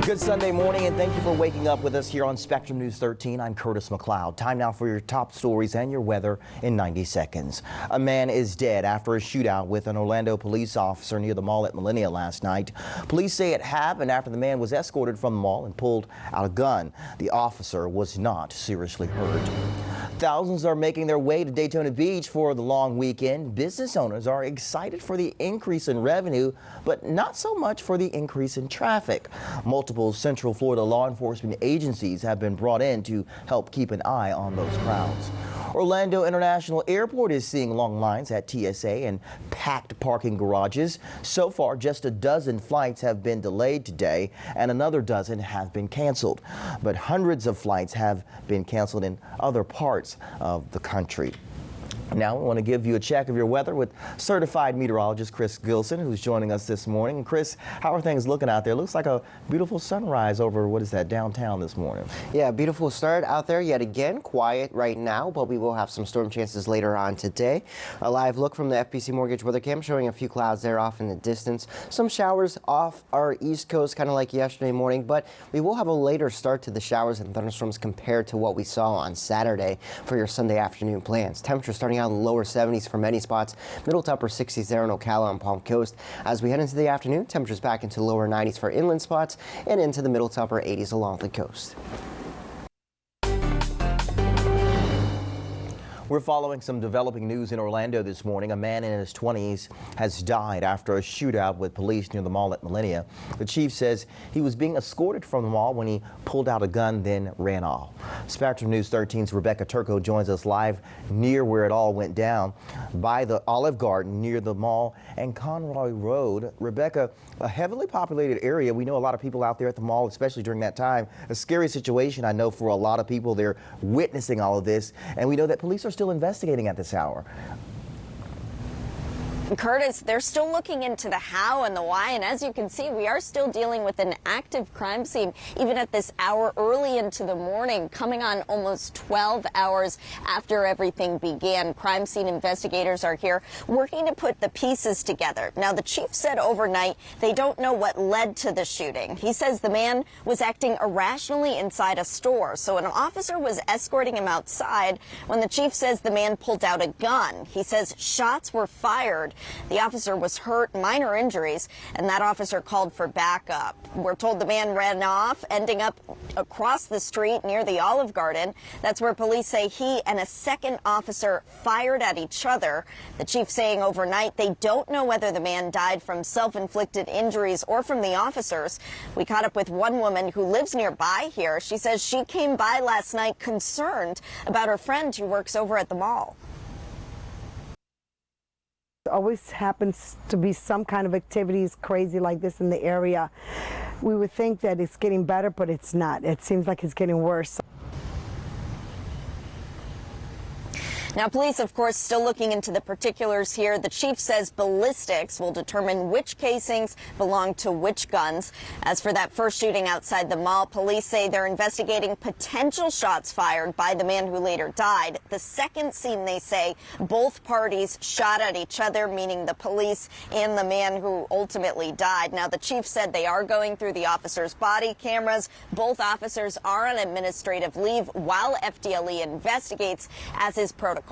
Good Sunday morning, and thank you for waking up with us here on Spectrum News 13. I'm Curtis McLeod. Time now for your top stories and your weather in 90 seconds. A man is dead after a shootout with an Orlando police officer near the mall at Millennia last night. Police say it happened after the man was escorted from the mall and pulled out a gun. The officer was not seriously hurt. Thousands are making their way to Daytona Beach for the long weekend. Business owners are excited for the increase in revenue, but not so much for the increase in traffic. Multiple Central Florida law enforcement agencies have been brought in to help keep an eye on those crowds. Orlando International Airport is seeing long lines at TSA and packed parking garages. So far, just a dozen flights have been delayed today, and another dozen have been canceled. But hundreds of flights have been canceled in other parts of the country. Now, we want to give you a check of your weather with certified meteorologist Chris Gilson, who's joining us this morning. Chris, how are things looking out there? Looks like a beautiful sunrise over, what is that, downtown this morning? Yeah, beautiful start out there yet again. Quiet right now, but we will have some storm chances later on today. A live look from the FPC Mortgage weather cam showing a few clouds there off in the distance. Some showers off our east coast, kind of like yesterday morning, but we will have a later start to the showers and thunderstorms compared to what we saw on Saturday for your Sunday afternoon plans. Temperatures starting out in the lower 70s for many spots, middle to upper 60s there in Ocala and Palm Coast. As we head into the afternoon, temperatures back into the lower 90s for inland spots and into the middle to upper 80s along the coast. We're following some developing news in Orlando this morning. A man in his 20s has died after a shootout with police near the mall at Millennia. The chief says he was being escorted from the mall when he pulled out a gun, then ran off. Spectrum News 13's Rebecca Turco joins us live near where it all went down by the Olive Garden near the mall and Conroy Road. Rebecca, a heavily populated area. We know a lot of people out there at the mall, especially during that time. A scary situation, I know, for a lot of people. They're witnessing all of this, and we know that police are still investigating at this hour. Curtis, they're still looking into the how and the why, and as you can see, we are still dealing with an active crime scene, even at this hour early into the morning, coming on almost 12 hours after everything began. Crime scene investigators are here working to put the pieces together. Now, the chief said overnight they don't know what led to the shooting. He says the man was acting irrationally inside a store, so an officer was escorting him outside when the chief says the man pulled out a gun. He says shots were fired. The officer was hurt, minor injuries, and that officer called for backup. We're told the man ran off, ending up across the street near the Olive Garden. That's where police say he and a second officer fired at each other. The chief saying overnight they don't know whether the man died from self-inflicted injuries or from the officers. We caught up with one woman who lives nearby here. She says she came by last night concerned about her friend who works over at the mall. Always happens to be some kind of activities crazy like this in the area. We would think that it's getting better, but it's not. It seems like it's getting worse. Now, police, of course, still looking into the particulars here. The chief says ballistics will determine which casings belong to which guns. As for that first shooting outside the mall, police say they're investigating potential shots fired by the man who later died. The second scene, they say, both parties shot at each other, meaning the police and the man who ultimately died. Now, the chief said they are going through the officers' body cameras. Both officers are on administrative leave while FDLE investigates, as is protocol.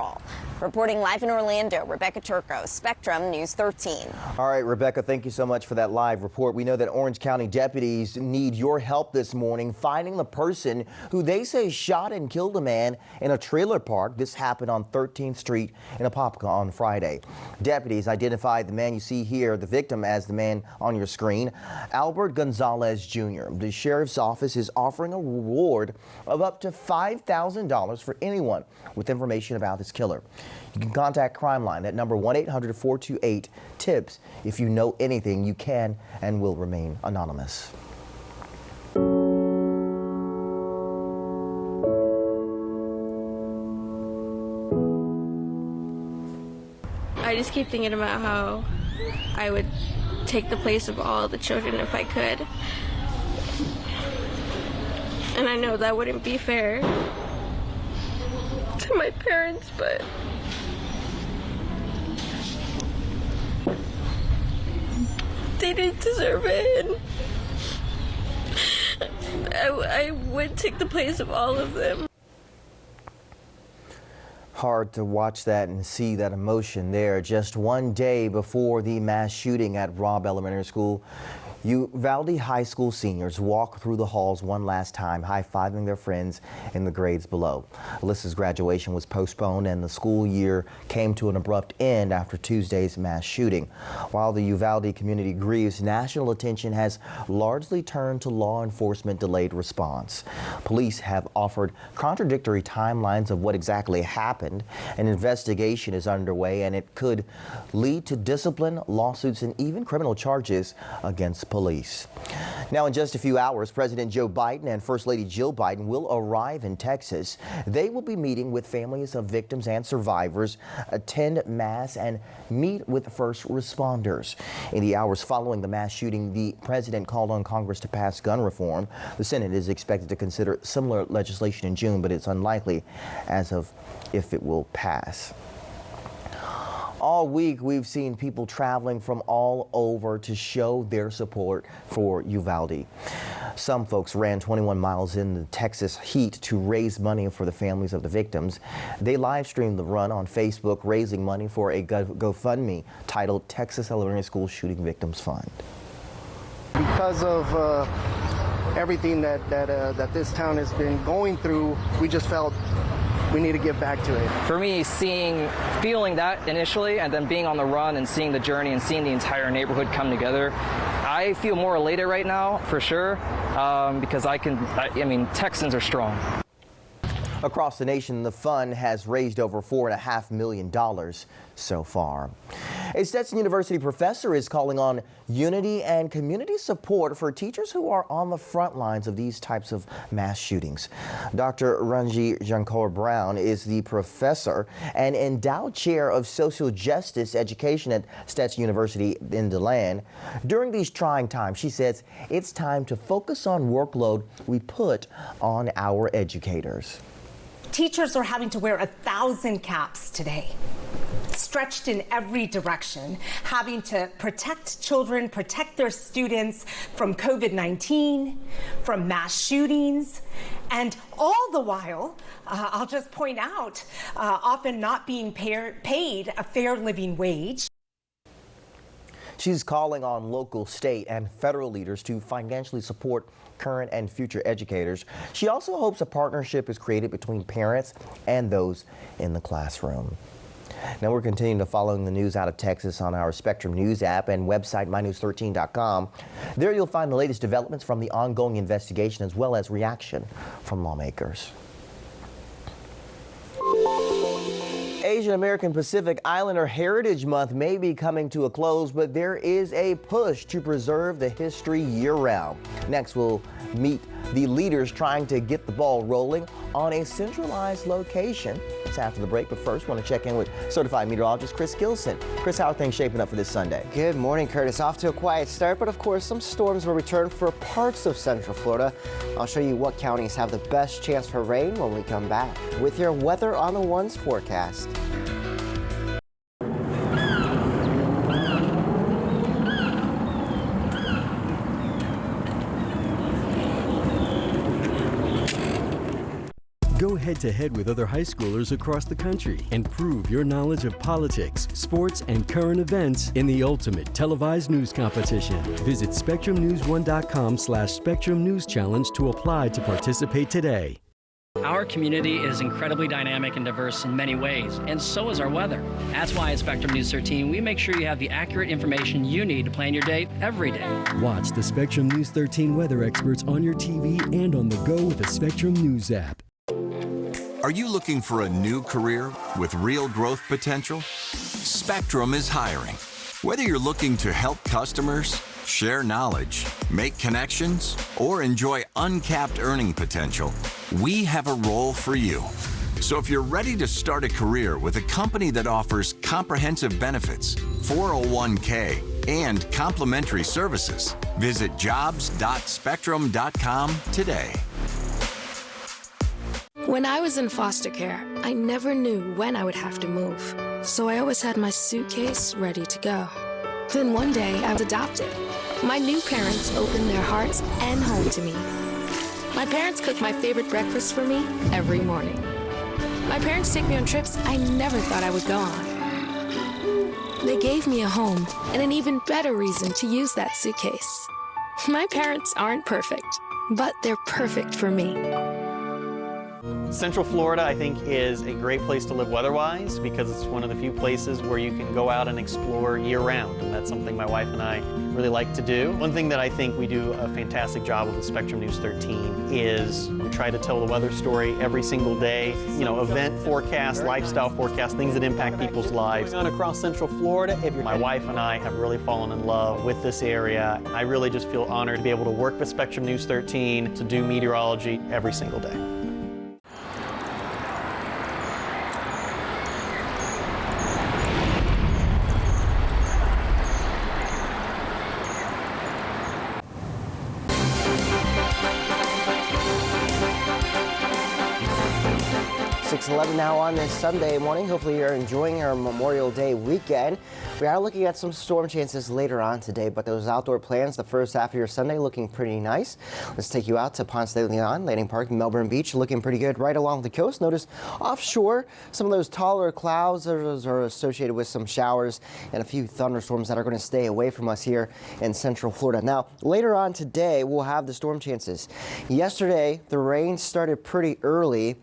Reporting live in Orlando, Rebecca Turco, Spectrum News 13. All right, Rebecca, thank you so much for that live report. We know that Orange County deputies need your help this morning finding the person who they say shot and killed a man in a trailer park. This happened on 13th Street in Apopka on Friday. Deputies identified the man you see here, the victim, as the man on your screen, Albert Gonzalez Jr. The sheriff's office is offering a reward of up to $5,000 for anyone with information about this killer. You can contact Crime Line, that number 1-800-428-TIPS. If you know anything, you can and will remain anonymous. I just keep thinking about how I would take the place of all the children if I could. And I know that wouldn't be fair to my parents, but they didn't deserve it. I would take the place of all of them. Hard to watch that and see that emotion there. Just one day before the mass shooting at Robb Elementary School, Uvalde High School seniors walk through the halls one last time, high-fiving their friends in the grades below. Alyssa's graduation was postponed and the school year came to an abrupt end after Tuesday's mass shooting. While the Uvalde community grieves, national attention has largely turned to law enforcement delayed response. Police have offered contradictory timelines of what exactly happened. An investigation is underway and it could lead to discipline, lawsuits, and even criminal charges against police. Now, in just a few hours, President Joe Biden and First Lady Jill Biden will arrive in Texas. They will be meeting with families of victims and survivors, attend mass, and meet with first responders. In the hours following the mass shooting, the president called on Congress to pass gun reform. The Senate is expected to consider similar legislation in June, but it's unlikely as of if it will pass. All week, we've seen people traveling from all over to show their support for Uvalde. Some folks ran 21 miles in the Texas heat to raise money for the families of the victims. They live streamed the run on Facebook, raising money for a GoFundMe titled Texas Elementary School Shooting Victims Fund. Because of everything that this town has been going through, we just felt we need to give back to it. For me, feeling that initially, and then being on the run and seeing the journey and seeing the entire neighborhood come together, I feel more elated right now, for sure, because I mean, Texans are strong. Across the nation, the fund has raised over $4.5 million so far. A Stetson University professor is calling on unity and community support for teachers who are on the front lines of these types of mass shootings. Dr. Ranji Jankor Brown is the professor and endowed chair of social justice education at Stetson University in DeLand. During these trying times, she says it's time to focus on workload we put on our educators. Teachers are having to wear 1,000 caps today, stretched in every direction, having to protect children, protect their students from COVID-19, from mass shootings, and all the while, I'll just point out, often not being paid a fair living wage. She's calling on local, state, and federal leaders to financially support current and future educators. She also hopes a partnership is created between parents and those in the classroom. Now we're continuing to follow the news out of Texas on our Spectrum News app and website mynews13.com. There you'll find the latest developments from the ongoing investigation as well as reaction from lawmakers. Asian American Pacific Islander Heritage Month may be coming to a close, but there is a push to preserve the history year-round. Next, we'll meet the leaders trying to get the ball rolling on a centralized location. It's after the break, but first, want to check in with certified meteorologist Chris Gilson. Chris, how are things shaping up for this Sunday? Good morning, Curtis. Off to a quiet start, but of course, some storms will return for parts of Central Florida. I'll show you what counties have the best chance for rain when we come back with your Weather on the Ones forecast. Go head-to-head with other high schoolers across the country and prove your knowledge of politics, sports, and current events in the ultimate televised news competition. Visit SpectrumNews1.com/Spectrum News Challenge to apply to participate today. Our community is incredibly dynamic and diverse in many ways, and so is our weather. That's why at Spectrum News 13, we make sure you have the accurate information you need to plan your day every day. Watch the Spectrum News 13 weather experts on your TV and on the go with the Spectrum News app. Are you looking for a new career with real growth potential? Spectrum is hiring. Whether you're looking to help customers, share knowledge, make connections, or enjoy uncapped earning potential, we have a role for you. So if you're ready to start a career with a company that offers comprehensive benefits, 401k, and complimentary services, visit jobs.spectrum.com today. When I was in foster care, I never knew when I would have to move. So I always had my suitcase ready to go. Then one day I was adopted. My new parents opened their hearts and home to me. My parents cook my favorite breakfast for me every morning. My parents take me on trips I never thought I would go on. They gave me a home and an even better reason to use that suitcase. My parents aren't perfect, but they're perfect for me. Central Florida, I think, is a great place to live weather-wise because it's one of the few places where you can go out and explore year-round, and that's something my wife and I really like to do. One thing that I think we do a fantastic job of with Spectrum News 13 is we try to tell the weather story every single day. You know, event forecast, lifestyle forecast, things that impact people's lives. Going on across Central Florida, my wife and I have really fallen in love with this area. I really just feel honored to be able to work with Spectrum News 13 to do meteorology every single day. 6:11 now on this Sunday morning. Hopefully you're enjoying our Memorial Day weekend. We are looking at some storm chances later on today, but those outdoor plans, the first half of your Sunday looking pretty nice. Let's take you out to Ponce de Leon, Landing Park, Melbourne Beach, looking pretty good right along the coast. Notice offshore, some of those taller clouds are associated with some showers and a few thunderstorms that are going to stay away from us here in Central Florida. Now, later on today, we'll have the storm chances. Yesterday, the rain started pretty early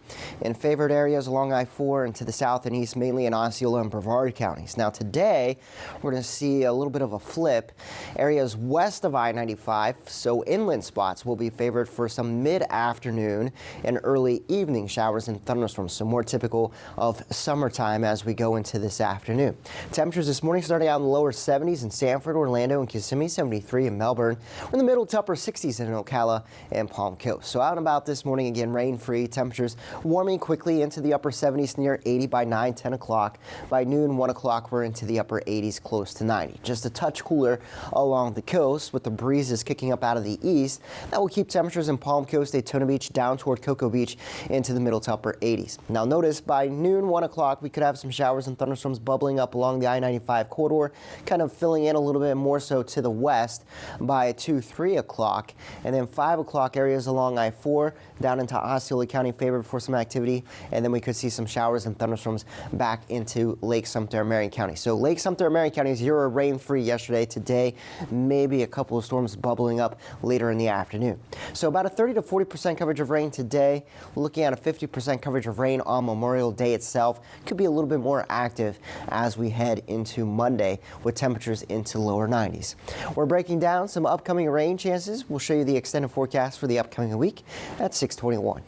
in favored areas along I-4 and to the south and east, mainly in Osceola and Brevard counties. Now, today, we're going to see a little bit of a flip. Areas west of I-95, so inland spots, will be favored for some mid-afternoon and early evening showers and thunderstorms, so more typical of summertime as we go into this afternoon. Temperatures this morning starting out in the lower 70s in Sanford, Orlando, and Kissimmee, 73 in Melbourne. We're in the middle to upper 60s in Ocala and Palm Coast. So out and about this morning, again, rain-free. Temperatures warming quickly into the upper 70s, near 80 by 9, 10 o'clock. By noon, 1 o'clock, we're into the upper 80s, close to 90. Just a touch cooler along the coast with the breezes kicking up out of the east. That will keep temperatures in Palm Coast, Daytona Beach, down toward Cocoa Beach into the middle to upper 80s. Now notice by noon, 1 o'clock, we could have some showers and thunderstorms bubbling up along the I-95 corridor, kind of filling in a little bit more so to the west by 2, 3 o'clock. And then 5 o'clock, areas along I-4 down into Osceola County favored for some activity. And then we could see some showers and thunderstorms back into Lake Sumter and Marion County. So Lake Sumter and Marion counties, you were rain-free yesterday. Today, maybe a couple of storms bubbling up later in the afternoon. So about a 30 to 40% coverage of rain today. Looking at a 50% coverage of rain on Memorial Day itself. Could be a little bit more active as we head into Monday with temperatures into lower 90s. We're breaking down some upcoming rain chances. We'll show you the extended forecast for the upcoming week at 6:21.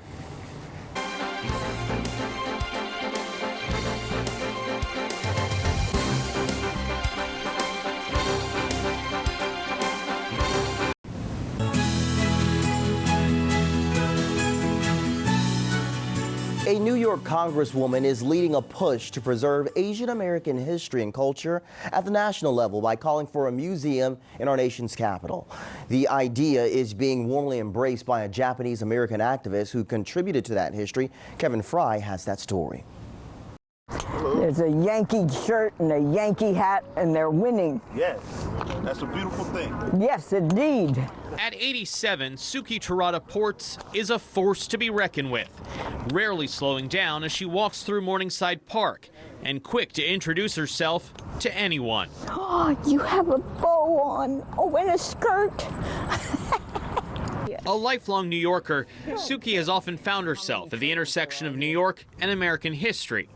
A New York congresswoman is leading a push to preserve Asian American history and culture at the national level by calling for a museum in our nation's capital. The idea is being warmly embraced by a Japanese American activist who contributed to that history. Kevin Fry has that story. There's a Yankee shirt and a Yankee hat, and they're winning. Yes, that's a beautiful thing. Yes, indeed. At 87, Suki Terada Ports is a force to be reckoned with, rarely slowing down as she walks through Morningside Park and quick to introduce herself to anyone. Oh, you have a bow on. Oh, and a skirt. A lifelong New Yorker, Suki has often found herself at the intersection of New York and American history.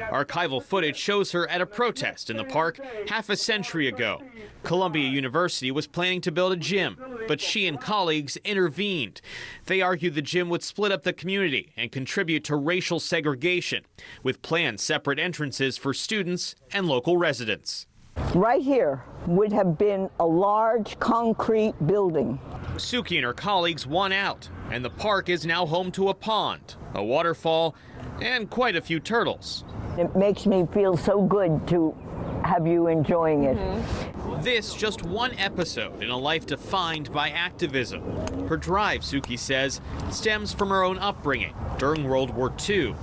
Archival footage shows her at a protest in the park half a century ago. Columbia University was planning to build a gym, but she and colleagues intervened. They argued the gym would split up the community and contribute to racial segregation, with planned separate entrances for students and local residents. Right here would have been a large concrete building. Suki and her colleagues won out, and the park is now home to a pond, a waterfall, and quite a few turtles. It makes me feel so good to have you enjoying it. This just one episode in a life defined by activism. Her drive, Suki says, stems from her own upbringing during World War II.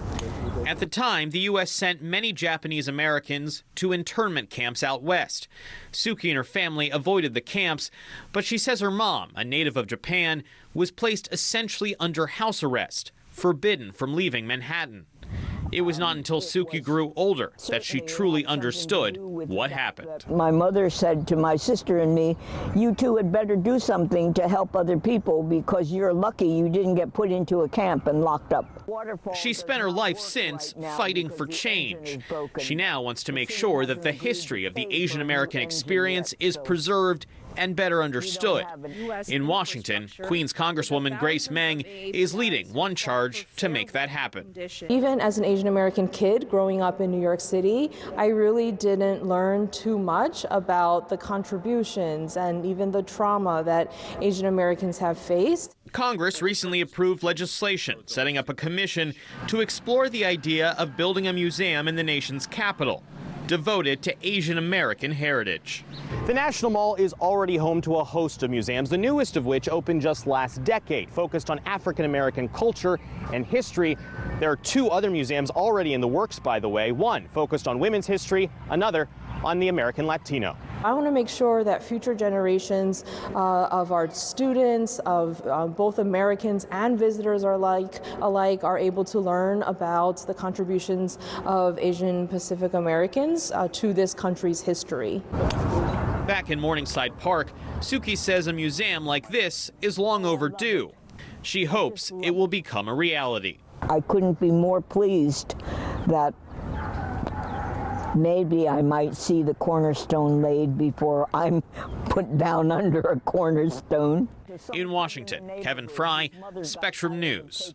At the time, the U.S. sent many Japanese Americans to internment camps out west. Suki and her family avoided the camps, but she says her mom, a native of Japan, was placed essentially under house arrest, forbidden from leaving Manhattan. It was not until Suki grew older that she truly understood what happened. My mother said to my sister and me, you two had better do something to help other people because you're lucky you didn't get put into a camp and locked up. She spent her life since fighting for change. She now wants to make sure that the history of the Asian American experience is preserved and better understood. In Washington, Queens Congresswoman Grace Meng is leading one charge to make that happen. Even as an Asian American kid growing up in New York City, I really didn't learn too much about the contributions and even the trauma that Asian Americans have faced. Congress recently approved legislation setting up a commission to explore the idea of building a museum in the nation's capital devoted to Asian American heritage. The National Mall is already home to a host of museums, the newest of which opened just last decade, focused on African American culture and history. There are two other museums already in the works, by the way, one focused on women's history, another on the American Latino. I want to make sure that future generations of our students, of both Americans and visitors alike are able to learn about the contributions of Asian Pacific Americans to this country's history. Back in Morningside Park, Suki says a museum like this is long overdue. She hopes it will become a reality. I couldn't be more pleased that maybe I might see the cornerstone laid before I'm put down under a cornerstone. In Washington, Kevin Fry, Spectrum News.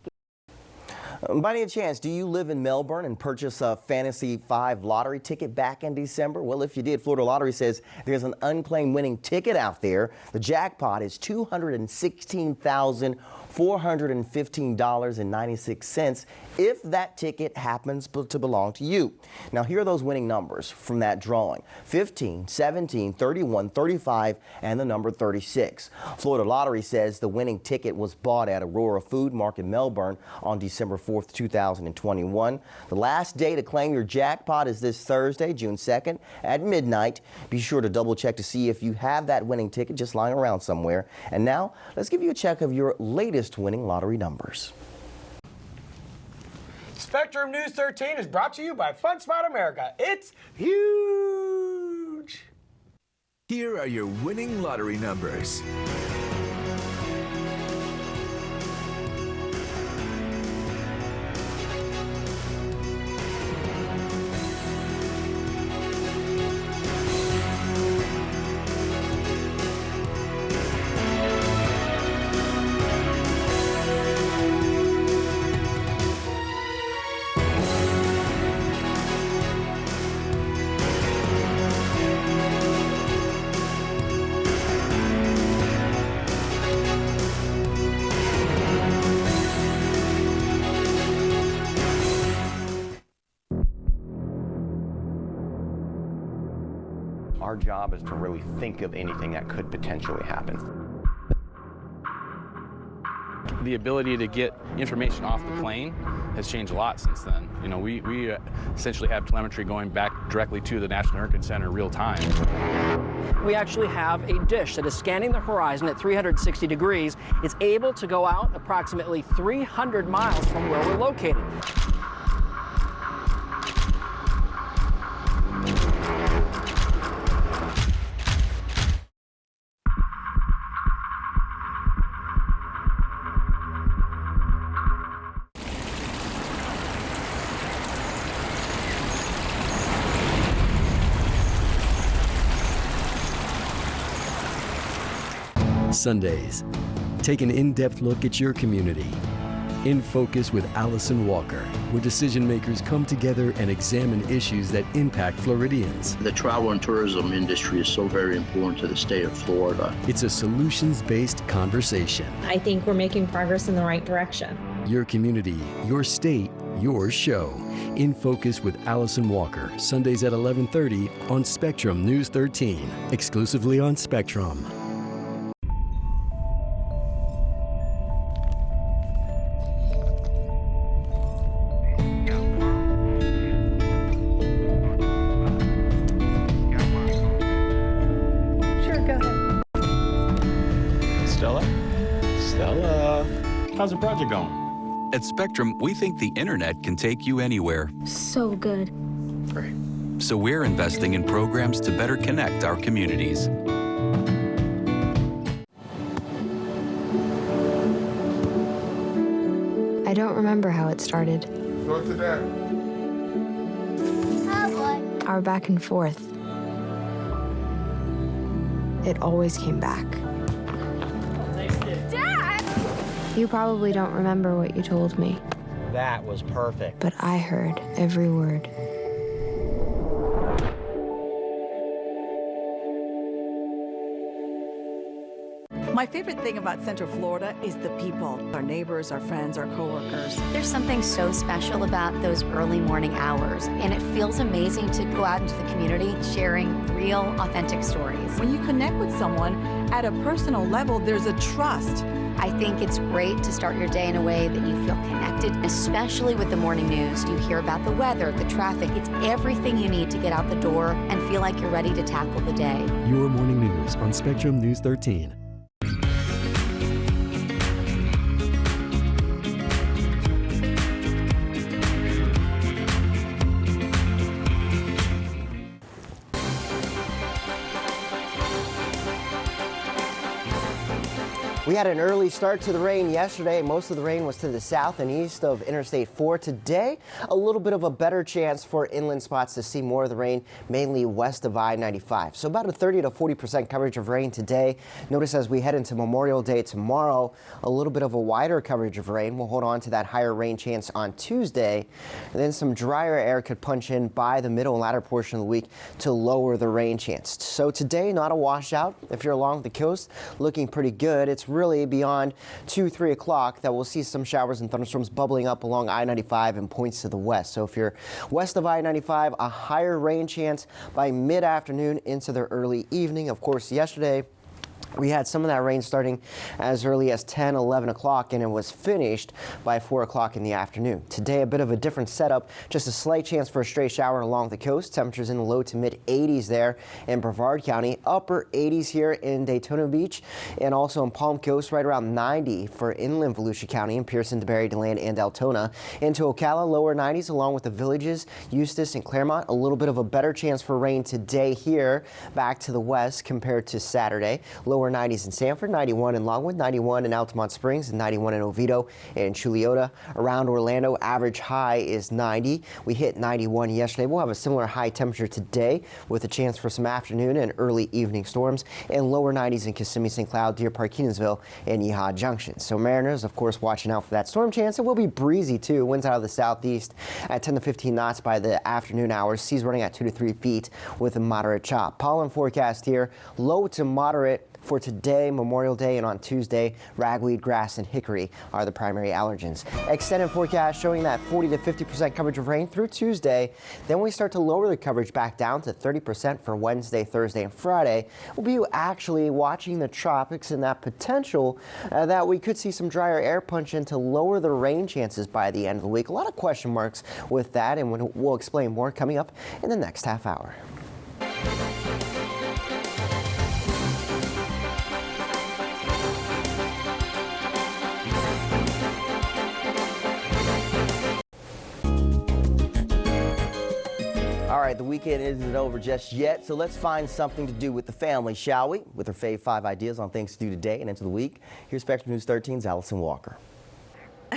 By any chance, do you live in Melbourne and purchase a Fantasy 5 lottery ticket back in December? Well, if you did, Florida Lottery says there's an unclaimed winning ticket out there. The jackpot is $216,415.96 if that ticket happens to belong to you. Now, here are those winning numbers from that drawing: 15, 17, 31, 35, and the number 36. Florida Lottery says the winning ticket was bought at Aurora Food Market, Melbourne on December 4th, 2021. The last day to claim your jackpot is this Thursday, June 2nd at midnight. Be sure to double check to see if you have that winning ticket just lying around somewhere. And now, let's give you a check of your latest winning lottery numbers. Spectrum News 13 is brought to you by FunSpot America. It's huge! Here are your winning lottery numbers. Our job is to really think of anything that could potentially happen. The ability to get information off the plane has changed a lot since then. You know, we essentially have telemetry going back directly to the National Hurricane Center in real time. We actually have a dish that is scanning the horizon at 360 degrees. It's able to go out approximately 300 miles from where we're located. Sundays, take an in-depth look at your community. In Focus with Allison Walker, where decision makers come together and examine issues that impact Floridians. The travel and tourism industry is so very important to the state of Florida. It's a solutions-based conversation. I think we're making progress in the right direction. Your community, your state, your show. In Focus with Allison Walker, Sundays at 11:30 on Spectrum News 13, exclusively on Spectrum. how's the project going? At Spectrum, we think the internet can take you anywhere. So good. Great. So we're investing in programs to better connect our communities. I don't remember how it started. Go to that. Our back and forth. It always came back. Dad! You probably don't remember what you told me, That was perfect. but I heard every word. My favorite thing about Central Florida is the people, our neighbors, our friends, our coworkers. There's something so special about those early morning hours, and it feels amazing to go out into the community sharing real, authentic stories. When you connect with someone at a personal level, there's a trust. I think it's great to start your day in a way that you feel connected, especially with the morning news. You hear about the weather, the traffic. It's everything you need to get out the door and feel like you're ready to tackle the day. Your morning news on Spectrum News 13. We had an early start to the rain yesterday. Most of the rain was to the south and east of Interstate 4. Today, a little bit of a better chance for inland spots to see more of the rain, mainly west of I-95. So about a 30 to 40% coverage of rain today. Notice as we head into Memorial Day tomorrow, a little bit of a wider coverage of rain. We'll hold on to that higher rain chance on Tuesday. And then some drier air could punch in by the middle and latter portion of the week to lower the rain chance. So today, not a washout. If you're along the coast, looking pretty good. It's really beyond 2-3 o'clock that we'll see some showers and thunderstorms bubbling up along I-95 and points to the west. So if you're west of I-95, a higher rain chance by mid-afternoon into the early evening. Of course, yesterday we had some of that rain starting as early as 10, 11 o'clock, and it was finished by 4 o'clock in the afternoon. Today, a bit of a different setup, just a slight chance for a stray shower along the coast. Temperatures in the low to mid 80s there in Brevard County, upper 80s here in Daytona Beach, and also in Palm Coast, right around 90 for inland Volusia County and Pearson, DeBary, DeLand, and Deltona. Into Ocala, lower 90s along with the villages, Eustis and Claremont. A little bit of a better chance for rain today here back to the west compared to Saturday. Lower 90s in Sanford, 91 in Longwood, 91 in Altamont Springs, and 91 in Oviedo and Chuliota. Around Orlando, average high is 90. We hit 91 yesterday. We'll have a similar high temperature today with a chance for some afternoon and early evening storms, and lower 90s in Kissimmee, St. Cloud, Deer Park, Kenansville, and Yeehaw Junction. So Mariners, of course, watching out for that storm chance. It will be breezy too. Winds out of the southeast at 10 to 15 knots by the afternoon hours. Seas running at 2 to 3 feet with a moderate chop. Pollen forecast here, low to moderate for today, Memorial Day, and on Tuesday, ragweed, grass, and hickory are the primary allergens. Extended forecast showing that 40 to 50% coverage of rain through Tuesday. Then we start to lower the coverage back down to 30% for Wednesday, Thursday, and Friday. We'll be actually watching the tropics and that potential that we could see some drier air punch in to lower the rain chances by the end of the week. A lot of question marks with that, and we'll explain more coming up in the next half hour. All right, the weekend isn't over just yet, so let's find something to do with the family, shall we? With her Fave 5 ideas on things to do today and into the week, here's Spectrum News 13's Allison Walker.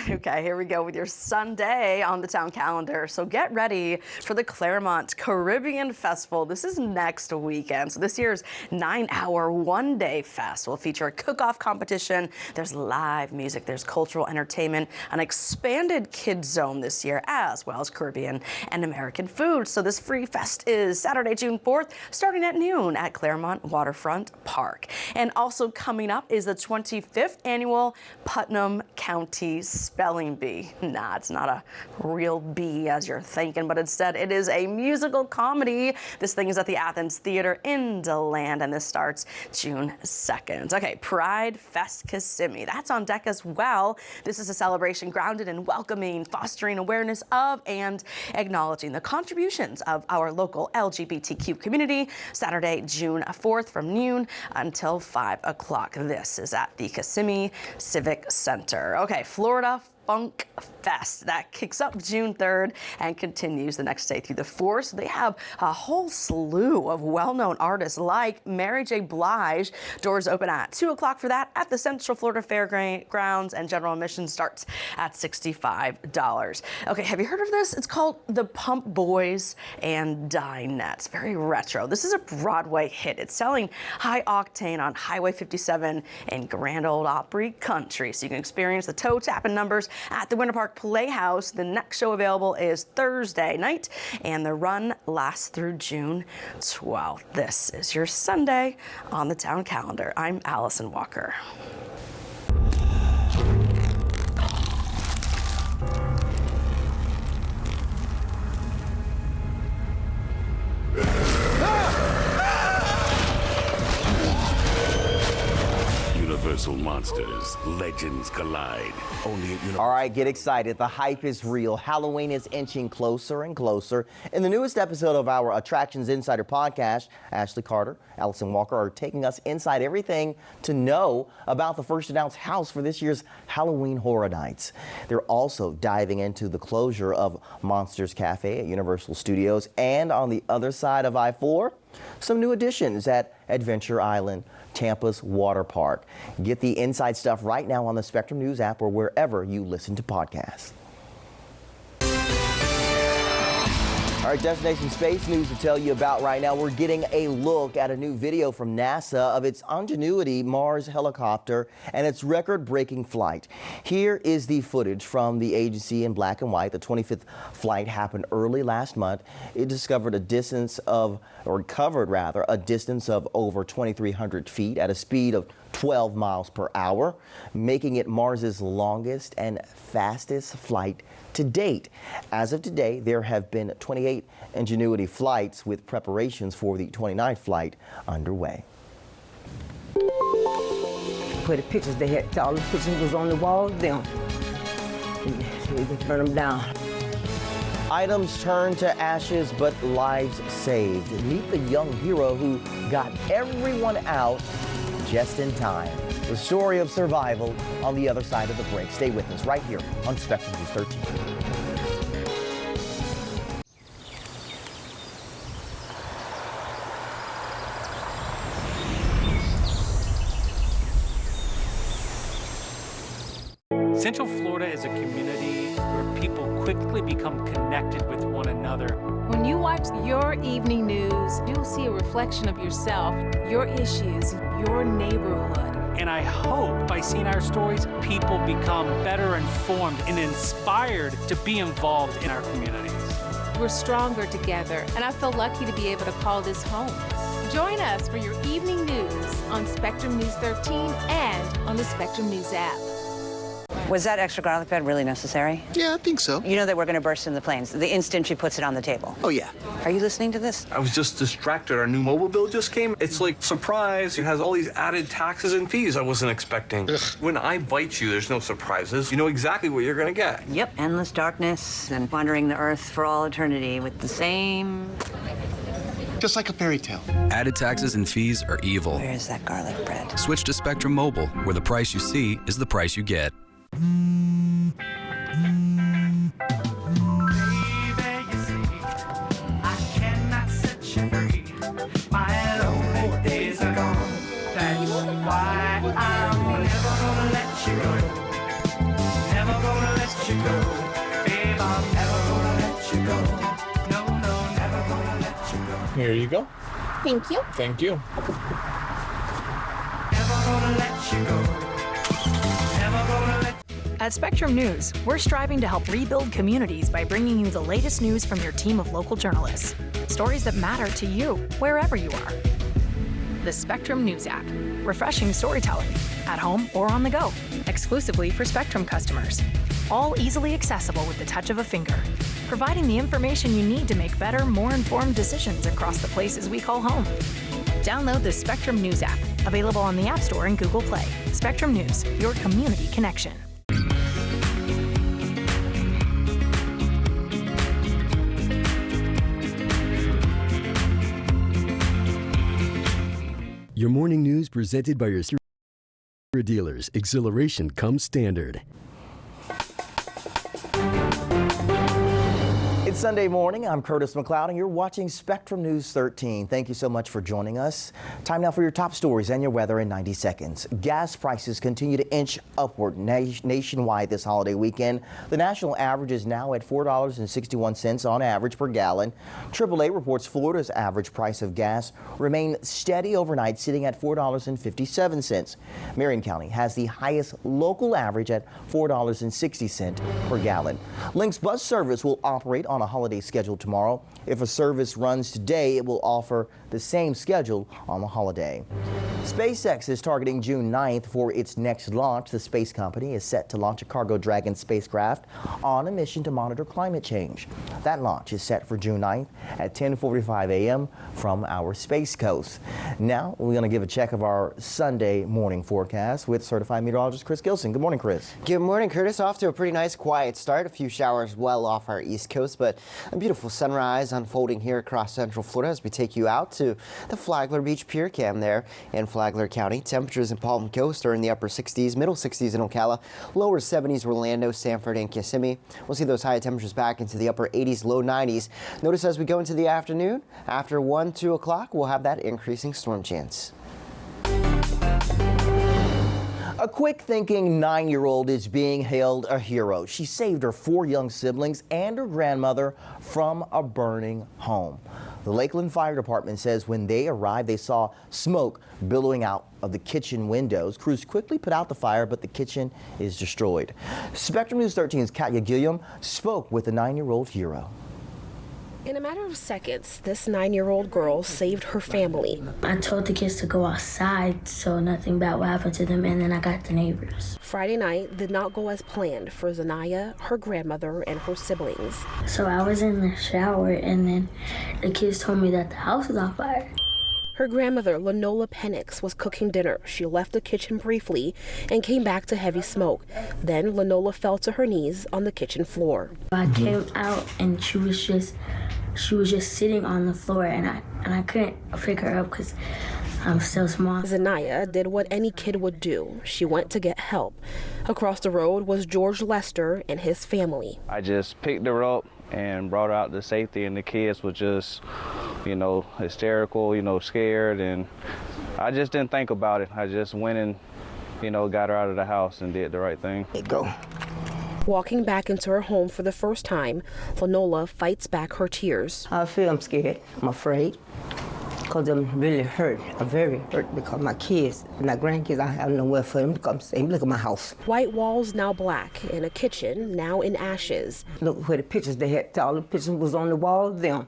Okay, here we go with your Sunday on the town calendar. So get ready for the Claremont Caribbean Festival. This is next weekend. So this year's 9-hour one-day fest will feature a cook-off competition. There's live music, there's cultural entertainment, an expanded kids zone this year, as well as Caribbean and American food. So this free fest is Saturday, June 4th, starting at noon at Claremont Waterfront Park. And also coming up is the 25th annual Putnam County spelling bee. Nah, it's not a real bee as you're thinking, but instead it is a musical comedy. This thing is at the Athens Theater in DeLand, and this starts June 2nd. Okay, Pride Fest Kissimmee. That's on deck as well. This is a celebration grounded in welcoming, fostering awareness of, and acknowledging the contributions of our local LGBTQ community. Saturday, June 4th from noon until 5 o'clock. This is at the Kissimmee Civic Center. Okay, Florida Funk Fest. That kicks up June 3rd and continues the next day through the 4th. So they have a whole slew of well-known artists like Mary J. Blige. Doors open at 2 o'clock for that at the Central Florida Fairgrounds, and general admission starts at $65. Okay, have you heard of this? It's called The Pump Boys and Dinettes. Very retro. This is a Broadway hit. It's selling high octane on Highway 57 in Grand Ole Opry Country. So you can experience the toe tapping numbers at the Winter Park Playhouse. The next show available is Thursday night, and the run lasts through June 12th. This is your Sunday on the town calendar. I'm Allison Walker. Universal Monsters, legends collide. Only at All right, get excited. The hype is real. Halloween is inching closer and closer. In the newest episode of our Attractions Insider podcast, Ashley Carter, Allison Walker are taking us inside everything to know about the first announced house for this year's Halloween Horror Nights. They're also diving into the closure of Monsters Cafe at Universal Studios, and on the other side of I-4, some new additions at Adventure Island, Tampa's water park. Get the inside stuff right now on the Spectrum News app or wherever you listen to podcasts. All right, Destination Space News to tell you about right now. We're getting a look at a new video from NASA of its Ingenuity Mars helicopter and its record-breaking flight. Here is the footage from the agency in black and white. The 25th flight happened early last month. It discovered a distance of, or covered rather, a distance of over 2,300 feet at a speed of 12 miles per hour, making it Mars's longest and fastest flight to date. As of today, there have been 28 Ingenuity flights with preparations for the 29th flight underway. For the pictures they had, all the pictures was on the wall, them. So we just burn them down. Items turned to ashes, but lives saved. Meet the young hero who got everyone out just in time. The story of survival on the other side of the break. Stay with us right here on Spectrum News 13. Central Florida is a community where people quickly become connected with one another. When you watch your evening news, you'll see a reflection of yourself, your issues, your neighborhood. And I hope by seeing our stories, people become better informed and inspired to be involved in our communities. We're stronger together, and I feel lucky to be able to call this home. Join us for your evening news on Spectrum News 13 and on the Spectrum News app. Was that extra garlic bread really necessary? Yeah, I think so. You know that we're going to burst in the flames the instant she puts it on the table. Oh, yeah. Are you listening to this? I was just distracted. Our new mobile bill just came. It's like, surprise, it has all these added taxes and fees I wasn't expecting. Ugh. When I bite you, there's no surprises. You know exactly what you're going to get. Yep, endless darkness and wandering the earth for all eternity with the same... Just like a fairy tale. Added taxes and fees are evil. Where is that garlic bread? Switch to Spectrum Mobile, where the price you see is the price you get. Here you go. Thank you. Thank you. At Spectrum News, we're striving to help rebuild communities by bringing you the latest news from your team of local journalists. Stories that matter to you, wherever you are. The Spectrum News app. Refreshing storytelling, at home or on the go. exclusively for Spectrum customers. All easily accessible with the touch of a finger, providing the information you need to make better, more informed decisions across the places we call home. Download the Spectrum News app, available on the App Store and Google Play. Spectrum News, your community connection. Your morning news presented by your dealers. Exhilaration comes standard. It's Sunday morning. I'm Curtis McLeod, and you're watching Spectrum News 13. Thank you so much for joining us. Time now for your top stories and your weather in 90 seconds. Gas prices continue to inch upward nationwide this holiday weekend. The national average is now at $4.61 on average per gallon. AAA reports Florida's average price of gas remained steady overnight, sitting at $4.57. Marion County has the highest local average at $4.60 per gallon. Lynx bus service will operate on a holiday schedule tomorrow. If a service runs today, it will offer the same schedule on the holiday. SpaceX is targeting June 9th for its next launch. The space company is set to launch a Cargo Dragon spacecraft on a mission to monitor climate change. That launch is set for June 9th at 10:45 a.m. from our Space Coast. Now, we're going to give a check of our Sunday morning forecast with certified meteorologist Chris Gilson. Good morning, Chris. Good morning, Curtis. Off to a pretty nice quiet start. A few showers well off our East Coast, but a beautiful sunrise unfolding here across Central Florida as we take you out to the Flagler Beach Pier Cam there in Flagler County. Temperatures in Palm Coast are in the upper 60s, middle 60s in Ocala, lower 70s Orlando, Sanford, and Kissimmee. We'll see those high temperatures back into the upper 80s, low 90s. Notice as we go into the afternoon, after 1, 2 o'clock, we'll have that increasing storm chance. A quick-thinking 9-year-old is being hailed a hero. She saved her 4 young siblings and her grandmother from a burning home. The Lakeland Fire Department says when they arrived, they saw smoke billowing out of the kitchen windows. Crews quickly put out the fire, but the kitchen is destroyed. Spectrum News 13's Katya Gilliam spoke with the 9-year-old hero. In a matter of seconds, this 9-year-old girl saved her family. I told the kids to go outside so nothing bad would happen to them, and then I got the neighbors. Friday night did not go as planned for Zanaya, her grandmother, and her siblings. So I was in the shower, and then the kids told me that the house was on fire. Her grandmother, Lenola Penix, was cooking dinner. She left the kitchen briefly and came back to heavy smoke. Then Lenola fell to her knees on the kitchen floor. I came out, and she was just sitting on the floor, and I couldn't pick her up because I'm so small. Zanaya did what any kid would do. She went to get help. Across the road was George Lester and his family. I just picked her up and brought her out to safety, and the kids were just, hysterical, scared, and I just didn't think about it. I just went and, got her out of the house and did the right thing. Go. Walking back into her home for the first time, Lenola fights back her tears. I feel I'm scared. I'm afraid because I'm really hurt. I'm very hurt because my kids and my grandkids, I have nowhere for them to come stay. Look at my house. White walls now black and a kitchen now in ashes. Look where the pictures they had. All the pictures was on the wall of them.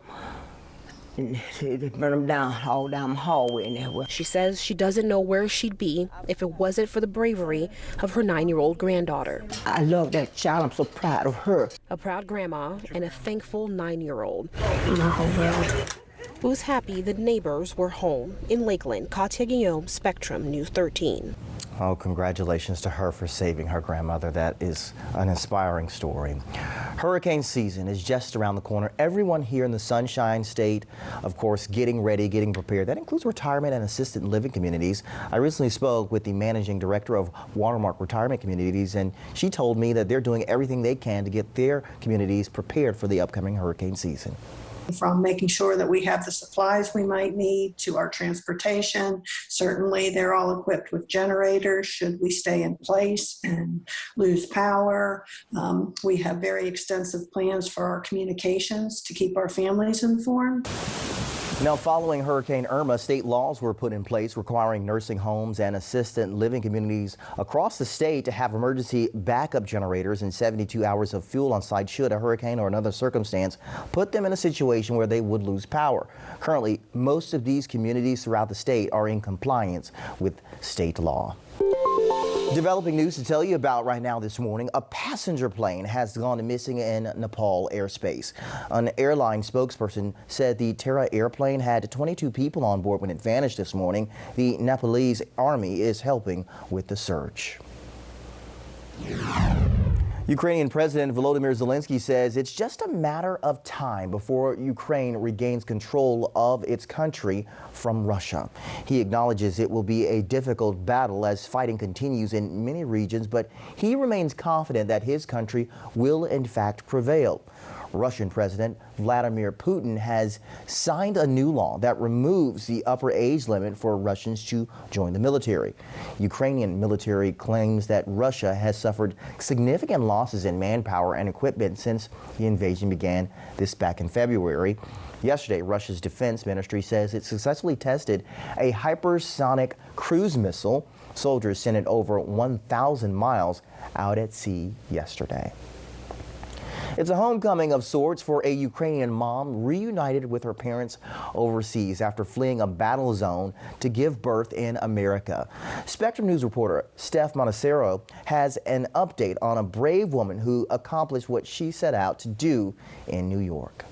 And they burned them down, all down the hallway and everywhere. She says she doesn't know where she'd be if it wasn't for the bravery of her 9-year-old granddaughter. I love that child. I'm so proud of her. A proud grandma and a thankful 9-year-old. My whole world. Who's happy the neighbors were home. In Lakeland, Katya Guillaume, Spectrum News 13. Oh, congratulations to her for saving her grandmother. That is an inspiring story. Hurricane season is just around the corner. Everyone here in the Sunshine State, of course, getting ready, getting prepared. That includes retirement and assisted living communities. I recently spoke with the managing director of Watermark Retirement Communities, and she told me that they're doing everything they can to get their communities prepared for the upcoming hurricane season. From making sure that we have the supplies we might need to our transportation. Certainly, they're all equipped with generators should we stay in place and lose power. We have very extensive plans for our communications to keep our families informed. Now, following Hurricane Irma, state laws were put in place requiring nursing homes and assisted living communities across the state to have emergency backup generators and 72 hours of fuel on site should a hurricane or another circumstance put them in a situation where they would lose power. Currently, most of these communities throughout the state are in compliance with state law. Developing news to tell you about right now this morning. A passenger plane has gone missing in Nepal airspace. An airline spokesperson said the Terra airplane had 22 people on board when it vanished this morning. The Nepalese army is helping with the search. Ukrainian President Volodymyr Zelensky says it's just a matter of time before Ukraine regains control of its country from Russia. He acknowledges it will be a difficult battle as fighting continues in many regions, but he remains confident that his country will in fact prevail. Russian President Vladimir Putin has signed a new law that removes the upper age limit for Russians to join the military. Ukrainian military claims that Russia has suffered significant losses in manpower and equipment since the invasion began back in February. Yesterday, Russia's defense ministry says it successfully tested a hypersonic cruise missile. Soldiers sent it over 1,000 miles out at sea yesterday. It's a homecoming of sorts for a Ukrainian mom reunited with her parents overseas after fleeing a battle zone to give birth in America. Spectrum News reporter Steph Monacero has an update on a brave woman who accomplished what she set out to do in New York.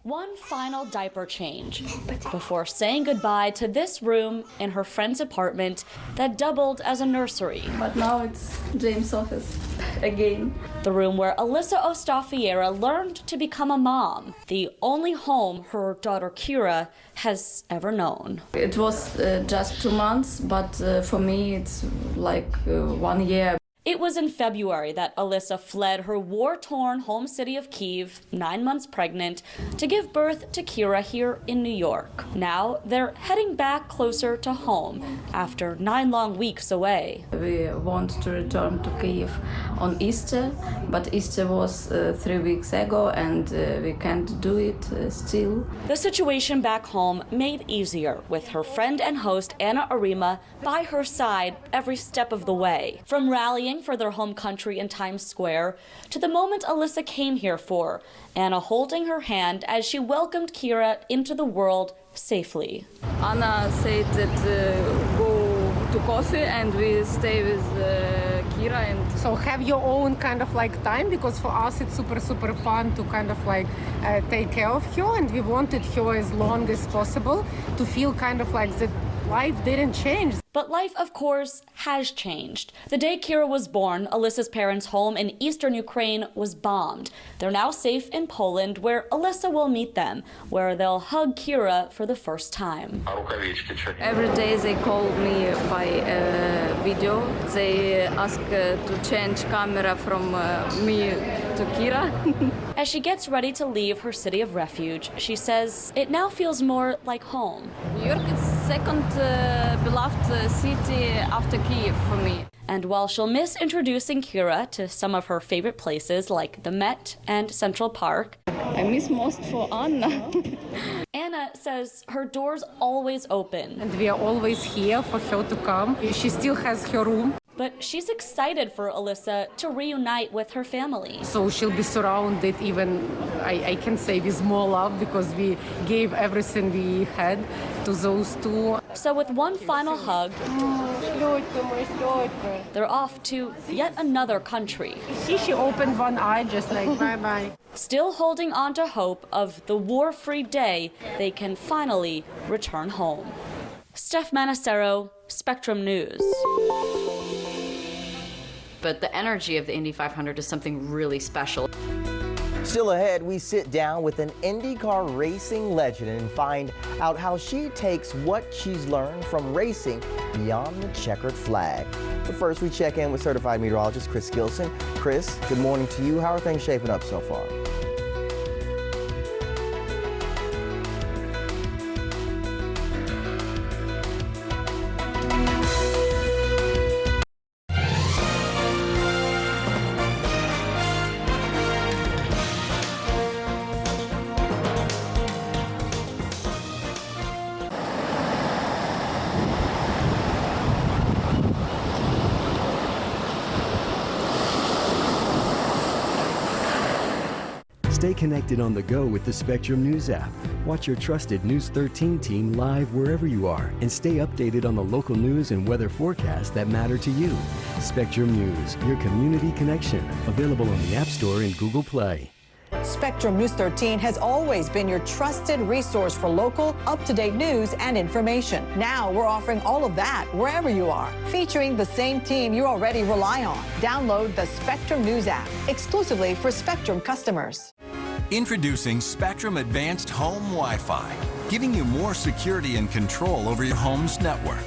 One final diaper change before saying goodbye to this room in her friend's apartment that doubled as a nursery. But now it's James' office again. The room where Alyssa Ostafiera learned to become a mom, the only home her daughter Kira has ever known. It was just 2 months, but for me it's like 1 year. It was in February that Alyssa fled her war-torn home city of Kyiv, 9 months pregnant, to give birth to Kira here in New York. Now they're heading back closer to home after 9 long weeks away. We want to return to Kyiv on Easter, but Easter was 3 weeks ago and we can't do it still. The situation back home made easier with her friend and host Anna Arima by her side every step of the way. From rallying for their home country in Times Square to the moment Alyssa came here for, Anna holding her hand as she welcomed Kira into the world safely. Anna said that go to coffee and we stay with Kira. And so have your own kind of like time, because for us it's super fun to kind of like take care of her, and we wanted her as long as possible to feel kind of like that life didn't change. But life, of course, has changed. The day Kira was born, Alyssa's parents' home in eastern Ukraine was bombed. They're now safe in Poland, where Alyssa will meet them, where they'll hug Kira for the first time. Every day they call me by video. They ask to change camera from me to Kira. As she gets ready to leave her city of refuge, she says it now feels more like home. New York is second beloved city after Kyiv for me. And while she'll miss introducing Kira to some of her favorite places like the Met and Central Park, I miss most for Anna. Anna says her door's always open. And we are always here for her to come. She still has her room. But she's excited for Alyssa to reunite with her family. So she'll be surrounded even, I can say, with more love, because we gave everything we had to those two. So with one final hug, they're off to yet another country. See, she opened one eye just like bye-bye. Still holding on to hope of the war-free day they can finally return home. Steph Monacero, Spectrum News. But the energy of the Indy 500 is something really special. Still ahead, we sit down with an IndyCar racing legend and find out how she takes what she's learned from racing beyond the checkered flag. But first, we check in with certified meteorologist Chris Gilson. Chris, good morning to you. How are things shaping up so far? Stay connected on the go with the Spectrum News app. Watch your trusted News 13 team live wherever you are and stay updated on the local news and weather forecasts that matter to you. Spectrum News, your community connection. Available on the App Store and Google Play. Spectrum News 13 has always been your trusted resource for local, up-to-date news and information. Now we're offering all of that wherever you are, featuring the same team you already rely on. Download the Spectrum News app exclusively for Spectrum customers. Introducing Spectrum Advanced Home Wi-Fi, giving you more security and control over your home's network.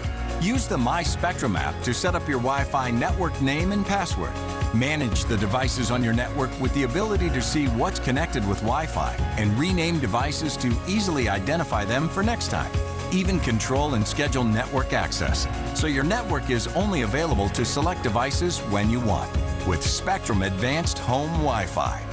Use the My Spectrum app to set up your Wi-Fi network name and password. Manage the devices on your network with the ability to see what's connected with Wi-Fi and rename devices to easily identify them for next time. Even control and schedule network access, so your network is only available to select devices when you want with Spectrum Advanced Home Wi-Fi.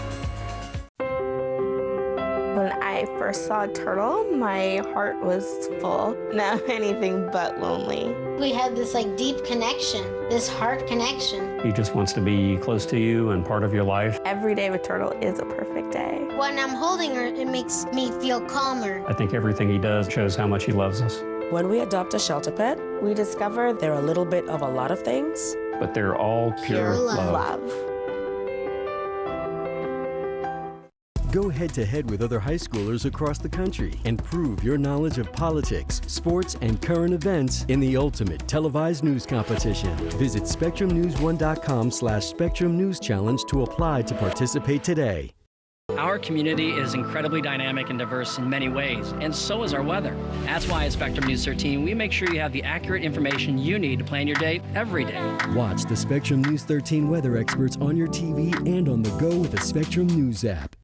When I first saw a turtle, my heart was full. Now anything but lonely. We had this deep connection, this heart connection. He just wants to be close to you and part of your life. Every day with Turtle is a perfect day. When I'm holding her, it makes me feel calmer. I think everything he does shows how much he loves us. When we adopt a shelter pet, we discover they're a little bit of a lot of things. But they're all pure love. Go head-to-head with other high schoolers across the country and prove your knowledge of politics, sports, and current events in the ultimate televised news competition. Visit SpectrumNews1.com/Spectrum News Challenge to apply to participate today. Our community is incredibly dynamic and diverse in many ways, and so is our weather. That's why at Spectrum News 13, we make sure you have the accurate information you need to plan your day every day. Watch the Spectrum News 13 weather experts on your TV and on the go with the Spectrum News app.